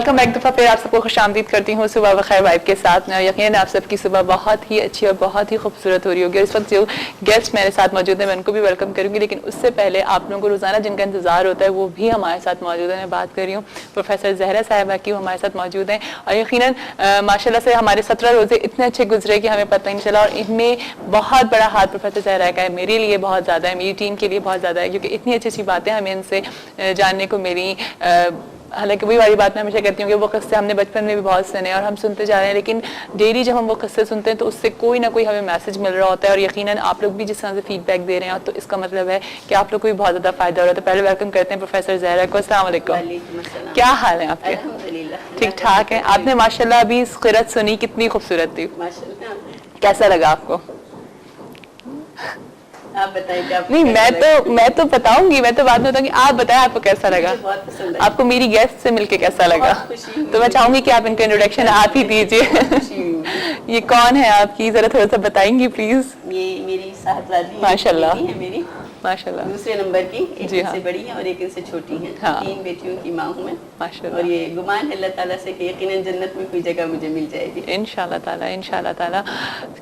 Welcome एक दफ़ा फिर आप सबको खुशामदीद करती हूँ सुबह बखैर वाइब के साथ में। यकीन आप सबकी सुबह बहुत ही अच्छी और बहुत ही खूबसूरत हो रही होगी। इस वक्त जो गेस्ट मेरे साथ मौजूद हैं मैं उनको भी वेलकम करूँगी, लेकिन उससे पहले आप लोगों को रोज़ाना जिनका इंतजार होता है वो भी हमारे साथ मौजूद है। मैं बात कर रही हूँ प्रोफेसर ज़हरा साहिबा की, वो हमारे साथ मौजूद हैं और यकीनन माशाल्लाह से हमारे 17 रोज़े इतने अच्छे गुजरे कि हमें पता ही नहीं चला। और इनमें बहुत बड़ा हाथ प्रोफेसर ज़हरा का है, मेरे लिए बहुत ज़्यादा है, मेरी टीम के लिए बहुत ज़्यादा है, क्योंकि इतनी अच्छी अच्छी बातें हमें इनसे जानने को मिली। हालांकि वही वाली बात मैं हमेशा कहती हूँ कि वो किस्से हमने बचपन में भी बहुत सुने और हम सुनते जा रहे हैं, लेकिन डेली जब हम वो किस्से सुनते हैं तो उससे कोई ना कोई हमें मैसेज मिल रहा होता है। और यकीनन आप लोग भी जिस तरह से फीडबैक दे रहे हैं तो इसका मतलब है कि आप लोग को भी बहुत ज़्यादा फायदा हो रहा है। तो पहले वेलकम करते हैं प्रोफेसर ज़हरा को। अस्सलाम वालेकुम, क्या हाल है आपके? ठीक ठाक है। आपने माशाल्लाह अभी क़िरात सुनी, कितनी खूबसूरत थी, कैसा लगा आपको? आप बताइए क्या? नहीं मैं तो बताऊंगी, मैं तो बाद में बताऊंगी। आप बताएं आपको कैसा लगा, आपको मेरी गेस्ट से मिलके कैसा लगा? तो मैं चाहूंगी कि आप इनका इंट्रोडक्शन आप ही दीजिए। ये कौन है आपकी, जरा थोड़ा सा बताएंगी प्लीज? ये मेरी साहबजादी माशाल्लाह है, मेरी माशाल्लाह दूसरे नंबर की, एक जी इनसे बड़ी है और एक इनसे छोटी है। हाँ। 3 बेटियों की माँ हूँ मैं माशाल्लाह। और ये गुमान है अल्लाह ताला से कि यकीनन जन्नत में कोई जगह मुझे मिल जाएगी इंशाल्लाह ताला, इंशाल्लाह ताला।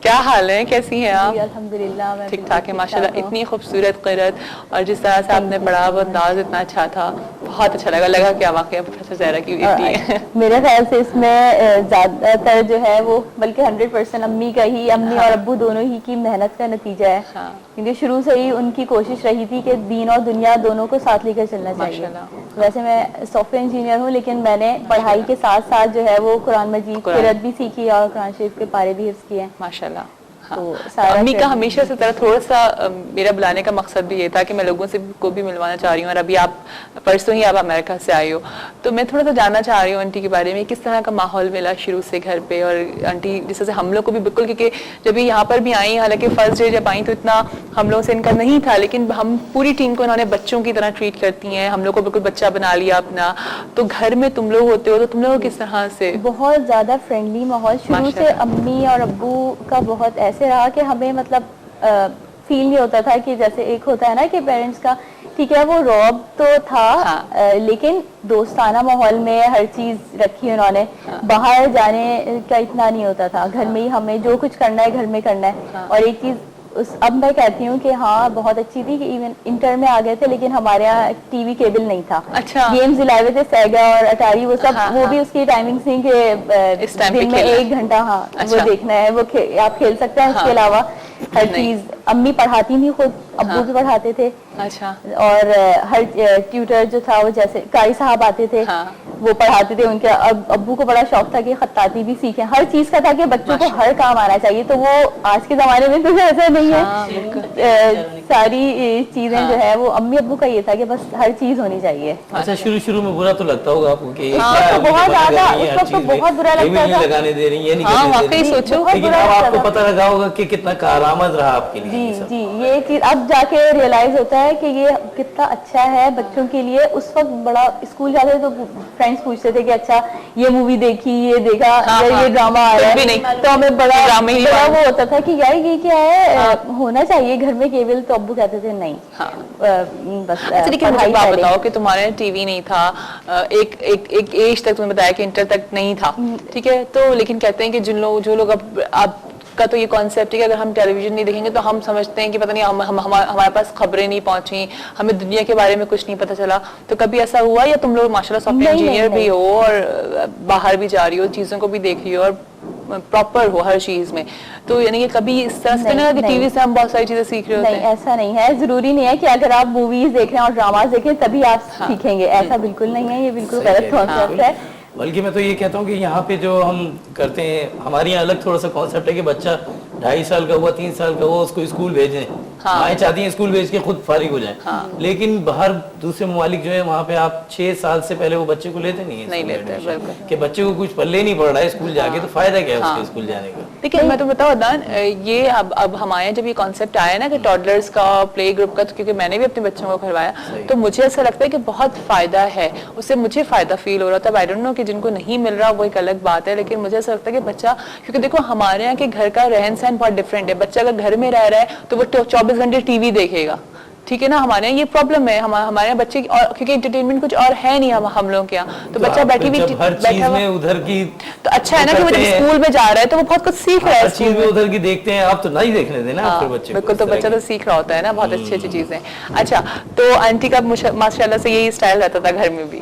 क्या हाल है, कैसी हैं आप? अल्हम्दुलिल्लाह ठीक ठाक है माशाल्लाह। इतनी खूबसूरत क़िरात और जिस तरह से आपने पढ़ा वो अंदाज इतना अच्छा था, बहुत अच्छा लगा क्या वाकई प्रोफेसर ज़हरा की बेटी है। मेरे ख्याल से इसमें ज़्यादातर जो है वो बल्कि 100% अम्मी का ही, अम्मी और अब्बू दोनों ही की मेहनत का नतीजा है। हाँ। क्योंकि शुरू से ही उनकी कोशिश रही थी कि दीन और दुनिया दोनों को साथ लेकर चलना चाहिए। वैसे मैं सॉफ्टवेयर इंजीनियर हूँ, लेकिन मैंने पढ़ाई के साथ साथ जो है वो कुरान मजीद क़िरात भी सीखी और कुरान शरीफ के पारे भी हिफ्ज़ किए हैं माशाल्लाह। हाँ। तो अम्मी का हमेशा से तरह थोड़ा सा मेरा बुलाने का मकसद भी ये था कि मैं लोगों से को भी मिलवाना चाह रही हूँ। और अभी आप परसों ही आप अमेरिका से आई हो, तो मैं थोड़ा सा जानना चाह रही हूँ आंटी के बारे में, किस तरह का माहौल मिला शुरू से घर पे। और आंटी जिस तरह से हम लोग को भी बिल्कुल, क्योंकि जब ये यहाँ पर भी आई, हालांकि फर्स्ट डे जब आई तो इतना हम लोग से इनका नहीं था, लेकिन हम पूरी टीम को इन्होंने बच्चों की तरह ट्रीट करती हैं, हम लोग को बिल्कुल बच्चा बना लिया अपना। तो घर में तुम लोग होते हो तो तुम लोग किस तरह से? बहुत ज़्यादा फ्रेंडली माहौल शुरू से। अम्मी और अब्बू का बहुत ऐसे रहा कि हमें मतलब फील नहीं होता था कि जैसे एक होता है ना कि पेरेंट्स का, ठीक है वो रौब तो था। हाँ। लेकिन दोस्ताना माहौल में हर चीज रखी उन्होंने। हाँ। बाहर जाने का इतना नहीं होता था, घर में ही हमें जो कुछ करना है घर में करना है। हाँ। और एक चीज अब मैं कहती हूँ कि हाँ बहुत अच्छी थी कि इवन इंटर में आ गए थे, लेकिन हमारे यहाँ टीवी केबल नहीं था। अच्छा। गेम्स दिलाए हुए थे, सेगा और अटारी वो सब। हाँ, वो भी उसकी टाइमिंग थी कि दिन में 1 घंटा हाँ अच्छा। वो देखना है, वो आप खेल सकते हैं। उसके अलावा हर चीज अम्मी पढ़ाती थी खुद, अब्बू भी पढ़ाते थे। अच्छा। और हर ट्यूटर जो था वो जैसे कारी साहब आते थे। हाँ। वो पढ़ाते थे। उनके अब्बू को बड़ा शौक था कि खत्ताती भी सीखें, हर चीज का था कि बच्चों को हर काम आना चाहिए। तो वो आज के जमाने में तो ऐसा नहीं है। सारी चीजें जो है वो अम्मी अब्बू का ये था कि बस हर चीज होनी चाहिए। अच्छा, शुरू में बुरा तो लगता होगा आपको कि बहुत ज्यादा, उस वक्त तो बहुत बुरा लगता था। लगाने दे रही है, वाकई सोचो, लेकिन अब आपको पता लगा होगा कि कितना कारआमद रहा आपके लिए। जी, ये चीज अब जाके रियलाइज होता है कि ये कितना अच्छा है बच्चों के लिए। उस वक्त बड़ा स्कूल जाते तो फ्रेंड्स पूछते थे कि अच्छा ये मूवी देखी, ये देखा, ये ड्रामा आ रहा है, तो हमें बड़ा वो होता था कि यार ये क्या है, होना चाहिए घर में केवल। तो अब्बू कहते थे नहीं। बस मुझे बात बताओ कि तुम्हारे टीवी नहीं था, एक एज तक तुमने बताया कि इंटर तक नहीं था, ठीक है। तो लेकिन कहते हैं कि जो लोग अब का तो ये कॉन्सेप्ट है कि अगर हम टेलीविजन नहीं देखेंगे तो हम समझते हैं कि पता नहीं हमारे पास खबरें नहीं पहुंची, हमें दुनिया के बारे में कुछ नहीं पता चला। तो कभी ऐसा हुआ, या तुम लोग माशाल्लाह सॉफ्टवेयर इंजीनियर भी हो और बाहर भी जा रही हो, चीज़ों को भी देख रही हो और प्रॉपर हो हर चीज में, तो यानी कि कभी इस तरह से ना कि टीवी से हम बहुत सारी चीजें सीख रहे होते हैं? ऐसा नहीं है, जरूरी नहीं है कि अगर आप मूवीज देख रहे हैं और ड्रामास देखें तभी आप सीखेंगे, ऐसा बिल्कुल नहीं है। ये बिल्कुल गलत कॉन्सेप्ट है। बल्कि मैं तो ये कहता हूँ कि यहाँ पे जो हम करते हैं, हमारे यहाँ अलग थोड़ा सा कॉन्सेप्ट है कि बच्चा 2.5 साल का हुआ, 3 साल का हुआ, उसको स्कूल भेजें। माएँ चाहती हैं स्कूल भेज के खुद फारिग हो जाए। लेकिन बाहर दूसरे ममालिक जो है वहाँ पे आप 6 साल से पहले वो बच्चे को लेते नहीं है, कि बच्चे को कुछ पल्ले नहीं पड़ रहा है स्कूल जाके, तो फायदा क्या है उसके स्कूल जाने का। देखिए मैं तो बताऊँ अदनान, ये अब हमारे जब ये कॉन्सेप्ट आया ना कि टॉडलर्स का, प्ले ग्रुप का, क्योंकि मैंने भी अपने बच्चों को करवाया, तो मुझे ऐसा लगता है कि बहुत फायदा है, उससे मुझे फायदा फील हो रहा था। आई डोंट नो कि जिनको नहीं मिल रहा वो एक अलग बात है, लेकिन मुझे ऐसा लगता है कि बच्चा, क्योंकि देखो हमारे यहाँ के घर का रहन सहन बहुत डिफरेंट है। बच्चा अगर घर में रह रहा है तो वो 24 घंटे टीवी देखेगा, ٹھیک ہے نا, ہمارے यहाँ یہ प्रॉब्लम है, हमारे यहाँ बच्चे और क्योंकि एंटरटेनमेंट कुछ और है नहीं हम लोग के यहाँ, तो बच्चा बैठी हुई हर चीज में उधर की, तो अच्छा है ना कि वो जब स्कूल में जा रहा है तो वो बहुत कुछ सीख रहा है, हर चीज में उधर की देखते हैं, आप तो नहीं देखने देना आपके बच्चे को. बिल्कुल, तो बच्चा तो सीख रहा होता है ना बहुत अच्छी अच्छी चीजें. अच्छा, तो आंटी का माशाल्लाह से यही स्टाइल रहता था घर में भी?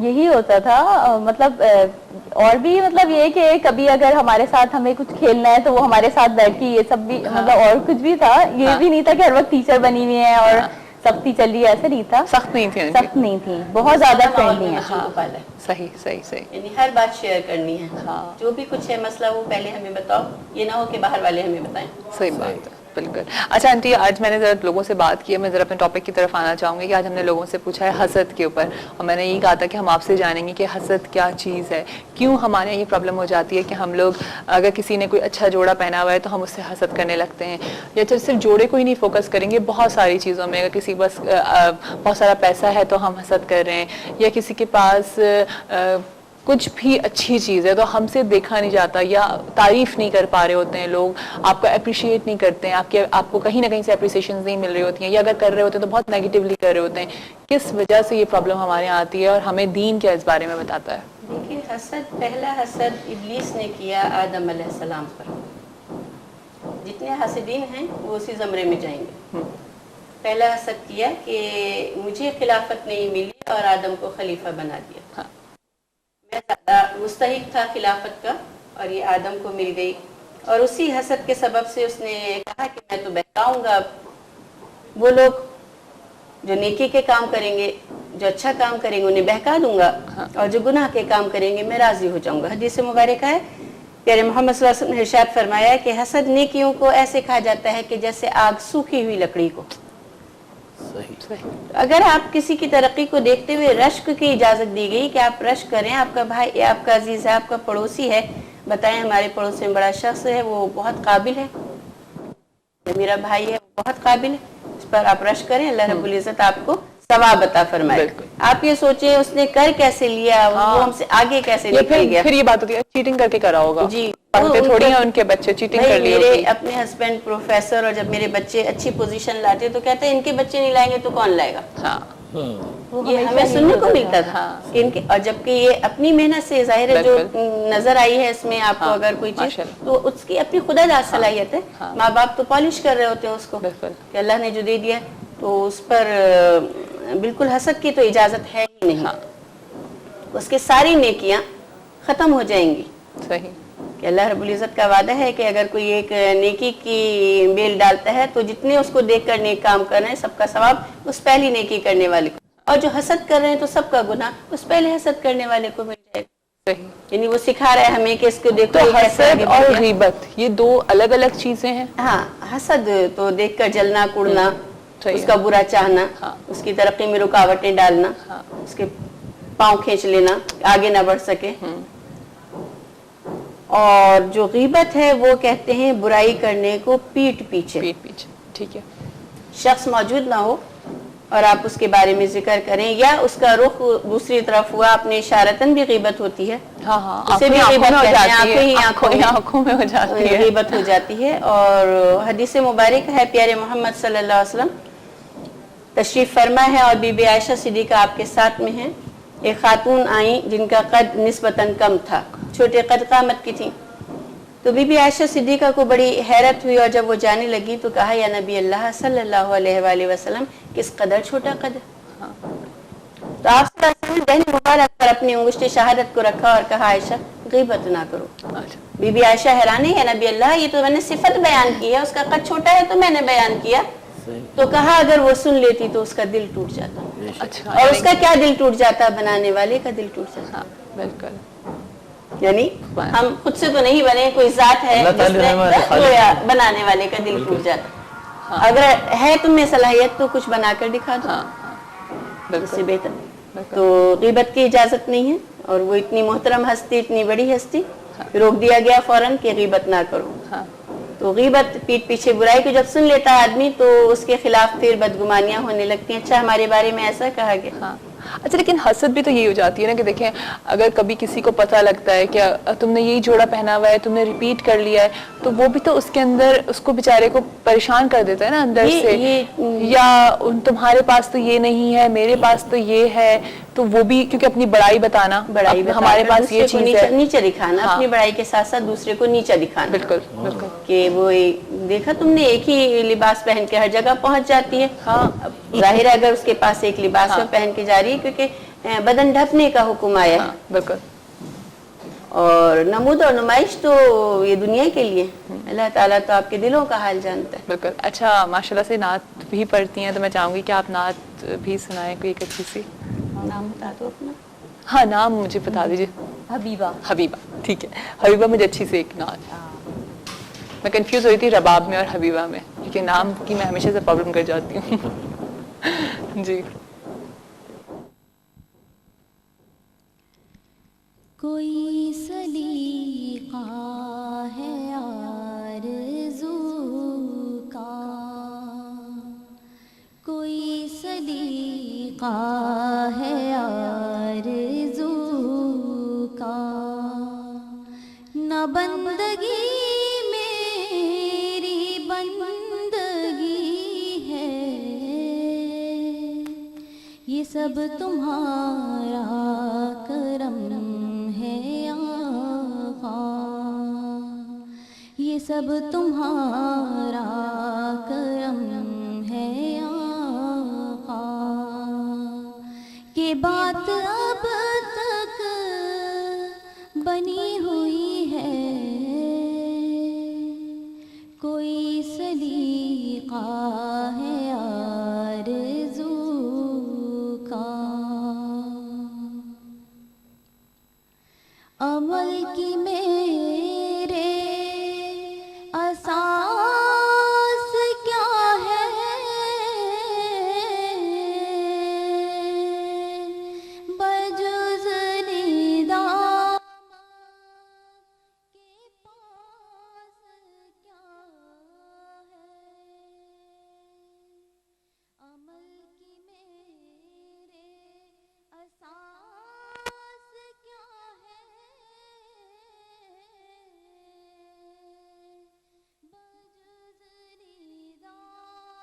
यही होता था, मतलब और भी मतलब ये कि कभी अगर हमारे साथ हमें कुछ खेलना है तो वो हमारे साथ बैठ के ये सब भी मतलब और कुछ भी था, ये भी नहीं था कि हर वक्त टीचर बनी हुई है और सख्ती चल रही है, ऐसे नहीं था. सख्त नहीं थी, सख्त नहीं थी, बहुत ज्यादा फ्रेंडली है. सही सही सही, यानी हर बात शेयर करनी है. जो भी कुछ है मसला वो पहले हमें बताओ, ये ना हो कि बाहर वाले हमें बताएं. सही बात है, बिल्कुल. अच्छा आंटी, आज मैंने ज़रा लोगों से बात की है, मैं ज़रा अपने टॉपिक की तरफ आना चाहूँगी कि आज हमने लोगों से पूछा है हसद के ऊपर, और मैंने यही कहा था कि हम आपसे जानेंगे कि हसद क्या चीज़ है, क्यों हमारे यहाँ ये प्रॉब्लम हो जाती है कि हम लोग अगर किसी ने कोई अच्छा जोड़ा पहना हुआ है तो हम उससे हसद करने लगते हैं, या सिर्फ जोड़े को ही नहीं फोकस करेंगे, बहुत सारी चीज़ों में, अगर किसी बस बहुत सारा पैसा है तो हम हसद कर रहे हैं, या किसी के पास कुछ भी अच्छी चीज़ है तो हमसे देखा नहीं जाता, या तारीफ नहीं कर पा रहे होते हैं लोग, आपको अप्रिशिएट नहीं करते हैं, आपको कहीं ना कहीं से अप्रिसिएशन नहीं मिल रही होती हैं, या अगर कर रहे होते हैं तो बहुत नेगेटिवली कर रहे होते हैं. किस वजह से ये प्रॉब्लम हमारे यहाँ आती है और हमें दीन क्या इस बारे में बताता है? देखिए, हसद, पहला हसद इब्लीस ने किया आदम अलैहिस्सलाम पर. जितने हसदीन हैं वो उसी ज़मरे में जाएंगे. पहला हसद किया कि मुझे खिलाफत नहीं मिली और आदम को खलीफा बना दिया. मैं मुस्तहिक था खिलाफत का और ये आदम को मिल गई, और उसी हसद के सबब से उसने कहा कि मैं तो बहकाऊंगा वो लोग जो नेकी के काम करेंगे, जो अच्छा काम करेंगे उन्हें बहका दूंगा, और जो गुनाह के काम करेंगे मैं राजी हो जाऊंगा. हदीस मुबारक है, प्यारे मोहम्मद सल्लल्लाहु अलैहि वसल्लम ने इरशाद फरमाया कि हसद नेकियों को ऐसे कहा जाता है कि जैसे आग सूखी हुई लकड़ी को. अगर आप किसी की तरक्की को देखते हुए रश्क की इजाजत दी गई कि आप रश्क करें, आपका भाई या आपका अजीज है, आपका पड़ोसी है, बताएं हमारे पड़ोस में बड़ा शख्स है, वो बहुत काबिल है, मेरा भाई है बहुत काबिल है, इस पर आप रश्क करें, अल्लाह रब्बुल इज्जत आपको सवाब अता फरमाए. आप ये सोचे उसने कर कैसे लिया, वो हमसे आगे कैसे निकल गया. फिर ये बात होती है चीटिंग करके करा होगा. जी, थोड़ी है उनके बच्चे चीटिंग कर लिए. मेरे अपने हस्बैंड प्रोफेसर, और जब मेरे बच्चे अच्छी पोजीशन लाते तो कहते हैं इनके बच्चे नहीं लाएंगे तो कौन लाएगा. ये हमें सुनने को मिलता था. इनके, और जबकि ये अपनी मेहनत से जाहिर है जो नजर आई है इसमें आपको अगर कोई चीज, तो उसकी अपनी खुदादाद सलाहियत है. माँ बाप तो पॉलिश कर रहे होते हैं उसको कि अल्लाह ने जो दे दिया, तो उस पर बिल्कुल हसद की तो इजाजत है ही नहीं. उसकी सारी नेकियां खत्म हो जाएंगी. सही, कि अल्लाह रब्बुल इज्जत का वादा है कि अगर कोई एक नेकी की बेल डालता है तो जितने उसको देखकर नेक काम कर रहे हैं सबका सवाब उस पहली नेकी करने वाले को, और जो हसद कर रहे हैं तो सबका गुनाह उस पहले हसद करने वाले को मिल जाएगा. सही, यानी वो सिखा रहा है हमें कि इसको देखो. तो हसद और गीबत ये दो अलग अलग चीजें हैं. हाँ, हसद तो देखकर जलना कुड़ना, उसका बुरा चाहना, उसकी तरक्की में रुकावटें डालना, उसके पाँव खींच लेना, आगे ना बढ़ सके. और जो गीबत है वो कहते हैं बुराई करने को पीठ पीछे. ठीक है, शख्स मौजूद ना हो और आप उसके बारे में जिक्र करें, या उसका रुख दूसरी तरफ हुआ, अपने इशारतन भी गीबत होती है. उसे भी गीबत कहते हैं, आंखों में हो जाती है, गीबत हो जाती है. और हदीस मुबारक है, प्यारे मोहम्मद सल्लल्लाहु अलैहि वसल्लम तशरीफ फरमा है और बीबी आयशा सिद्दीका आपके साथ में हैं. एक खातून आई जिनका कद निस्बतन कम था, छोटे कद कामत की थी. तो बीबी आयशा सिद्दीका को बड़ी हैरत हुई, और जब वो जाने लगी तो कहा, या नबी अल्लाह सल्लल्लाहु अलैहि वसल्लम, किस कदर छोटा कद. तो आप बहन मुबारक पर अपनी उंगुष्ठ शहादत को रखा और कहा, आयशा गीबत ना करो. बीबी आयशा हैरान है, या नबी अल्लाह ये तो मैंने सिफत बयान की है, उसका कद छोटा है तो मैंने बयान किया. तो कहा अगर वो सुन लेती तो उसका दिल टूट जाता. अच्छा, और उसका क्या दिल टूट जाता, बनाने वाले का दिल टूट जाता. हाँ, बिल्कुल. यानी हम खुद से तो नहीं बने, कोई जात है जिसमें बनाने वाले का दिल टूट जाता. अगर है तुम्हें सलाहियत तो कुछ बनाकर दिखा दो, उससे बेहतर. तो गीबत की इजाजत नहीं है. और वो इतनी मोहतरम हस्ती, इतनी बड़ी हस्ती, रोक दिया गया फौरन कि गीबत ना करो. तो गीबत पीठ पीछे बुराई को जब सुन लेता है आदमी तो उसके खिलाफ फिर बदगुमानियां होने लगती हैं. अच्छा, हमारे बारे में ऐसा कहा गया, اچھا لیکن حسد بھی تو یہی ہو جاتی ہے نا کہ دیکھیں اگر کبھی کسی کو پتہ لگتا ہے کہ تم نے یہی جوڑا پہنا ہوا ہے, تم نے ریپیٹ کر لیا ہے, تو وہ بھی تو اس کے اندر اس کو بیچارے کو پریشان کر دیتا ہے نا اندر سے, یا تمہارے پاس تو یہ نہیں ہے, میرے پاس تو یہ ہے, تو وہ بھی کیونکہ اپنی بڑائی بتانا, ہمارے پاس یہ چیز ہے, نیچے دکھانا, اپنی بڑائی کے ساتھ ساتھ دوسرے کو نیچے دکھانا. بالکل بالکل, کہ وہ دیکھا تم نے ایک ہی لباس پہن کے ہر جگہ پہنچ جاتی ہے. ہاں ظاہر ہے اگر اس کے پاس ایک لباس میں پہن کے جا رہی ہے کیونکہ بدن ڈھکنے کا حکم آیا ہے. بالکل. اور نمود اور نمائش تو یہ دنیا کے لیے, اللہ تعالیٰ تو آپ کے دلوں کا حال جانتا ہے. بالکل. اچھا ماشاءاللہ سے نعت بھی پڑھتی ہیں, تو میں چاہوں گی کہ آپ نعت بھی سنائیں کوئی ایک اچھی سی. نام بتا دو اپنا. ہاں نام مجھے بتا دیجیے. حبیبہ. حبیبہ, ٹھیک ہے. حبیبہ مجھے اچھی سی ایک نعت. میں کنفیوز ہوئی تھی رباب میں اور حبیبہ میں, کیونکہ نام کی میں ہمیشہ سے پرابلم کر جاتی ہوں. جی. کوئی سلیقہ ہے آرزو کا, کوئی سلیقہ ہے آرزو کا, نہ بندگی میری بندگی ہے, یہ سب تمہارا کرم ہے آقا, یہ سب تمہارا کرم ہے آقا, کہ بات اب تک بنی ہوئی ہے, کوئی سلیقہ ہے آرزو کا. عمل کی میرے اساس کیا ہے, بجز ندامت کے پاس کیا ہے, عمل کی میرے اساس کیا ہے, بجز ندامت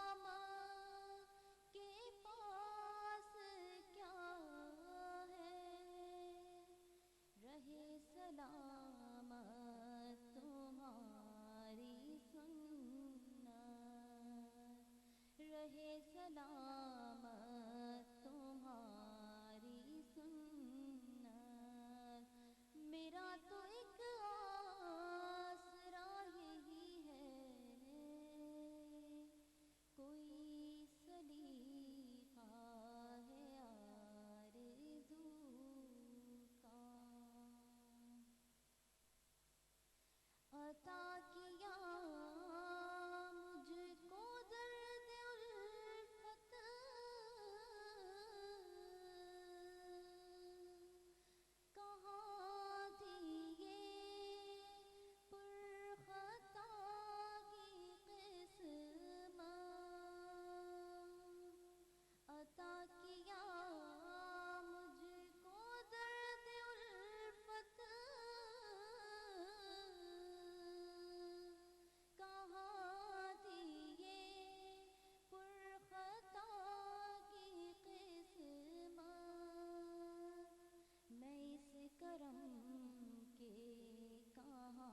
کے پاس کیا ہے, رہے سلامت تمہاری سنت, رہے سلامت تمہاری سنت, میرا تو ایک آسرا یہی ہے, کوئی سلیقہ ہے آرزو کا. عطا کیا مجھ کو درد الفت, کہاں تھی یہ پرخطا کی قسمت, عطا کیا مجھ کو درد الفت, کہاں تھی یہ پرخطا کی قسمت, میں اس کرم کے کہاں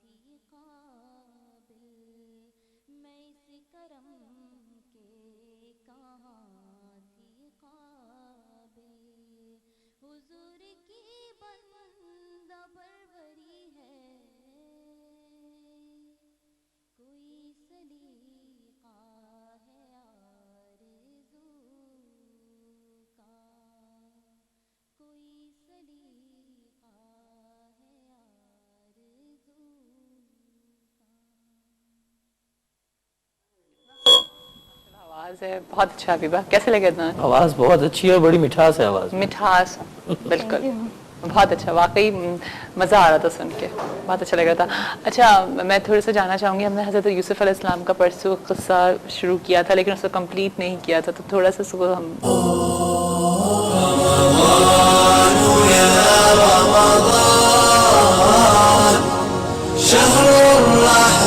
تھی قابل, میں اس کرم کے کہاں تھی قابل, حضور کی بندہ پروری ہے, کوئی سلیقہ ہے آرزو کا, کوئی سلیقہ ہے آرزو کا. آواز ہے بہت اچھا. حبیبہ کیسے لگے اتنا؟ آواز بہت اچھی ہے اور بڑی مٹھاس ہے آواز, مٹھاس. بالکل بہت اچھا, واقعی مزہ آ رہا تھا سن کے, بہت اچھا لگ رہا تھا. اچھا میں تھوڑا سا جاننا چاہوں گی, ہم نے حضرت یوسف علیہ السلام کا پرسوں قصہ شروع کیا تھا لیکن اس کو کمپلیٹ نہیں کیا تھا, تو تھوڑا سا اس کو ہم رمضان يا رمضان